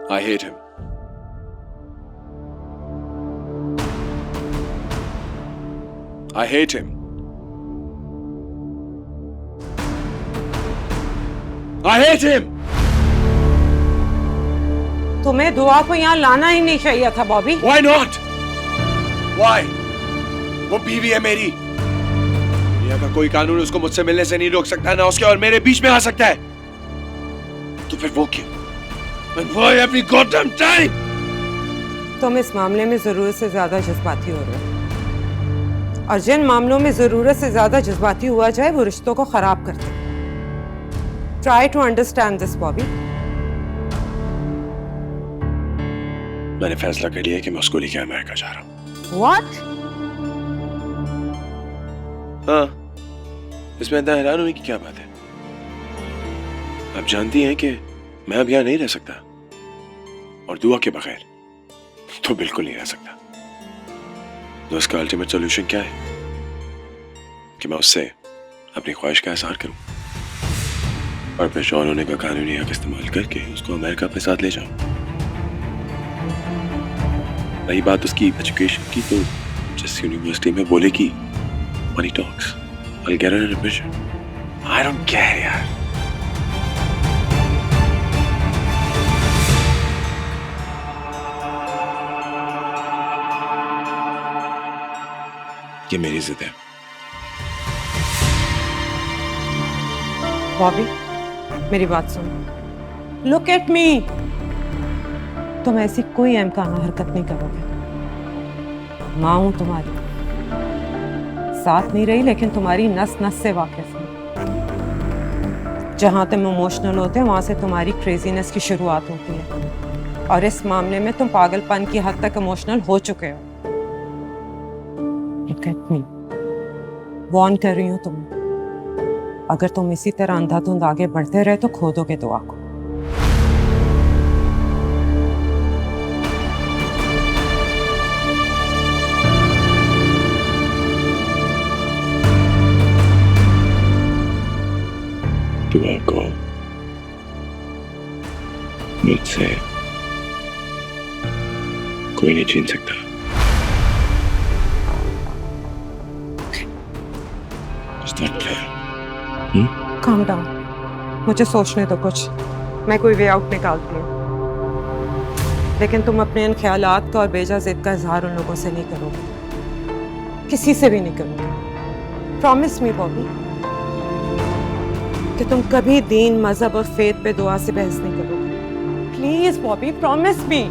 I hate him. I hate him. I hate him. तुम्हें दुआ को यहाँ लाना ही नहीं चाहिए था बॉबी। Why not? Why? वो बीवी है मेरी। दुनिया का कोई कानून उसको मुझसे मिलने से नहीं रोक सकता, ना उसके और मेरे बीच में आ सकता है। तो फिर वो क्यों? And why every goddamn time? तुम इस मामले में जरूरत से ज्यादा जज्बाती हो रहे हो, और जिन मामलों में जरूरत से ज्यादा जज्बाती हुआ जाए वो रिश्तों को खराब करते हैं। Try to understand this, Bobby. मैंने फैसला कर लिया कि मैं उसको लेके अमेरिका जा रहा हूँ। What? हाँ, इसमें इतना हैरान होने की क्या बात है? आप जानती हैं कि मैं अब यहाँ नहीं रह सकता, और दुआ के बगैर तो बिल्कुल नहीं रह सकता। तो इसका अल्टीमेट सॉल्यूशन क्या है? कि मैं उससे अपनी ख्वाहिश का इज़हार करूं और फिर शौहर होने का कानूनी हक इस्तेमाल करके उसको अमेरिका अपने साथ ले जाऊं। रही बात उसकी एजुकेशन की, तो जिस यूनिवर्सिटी में बोलेगी money talks, I'll get her an admission. I don't care यार। ये मेरी जिद है। बॉबी, मेरी बात सुन। Look at me. तुम ऐसी कोई अहमकाना हरकत नहीं करोगे। माँ हूं तुम्हारी, साथ नहीं रही लेकिन तुम्हारी नस नस से वाकिफ हूं। जहां तुम इमोशनल होते हैं वहां से तुम्हारी क्रेजीनेस की शुरुआत होती है, और इस मामले में तुम पागलपन की हद तक इमोशनल हो चुके हो। Look at me. वॉर्न कर रही हूं तुम्हें। अगर तुम इसी तरह अंधाधुंध आगे बढ़ते रहे तो खो दोगे दुआ को। दुआ को मुझसे कोई नहीं छीन सकता। Is that clear? Calm down. मुझे सोचने दो कुछ। मैं कोई वे आउट निकालती हूँ, लेकिन तुम अपने इन ख्यालात का और बेजा जिद का इजहार उन लोगों से नहीं करोगे, किसी से भी नहीं करोगे। प्रॉमिस मी बॉबी कि तुम कभी दीन, मजहब और फेथ पे दुआ से बहस नहीं करोगे। Please Bobby, promise me.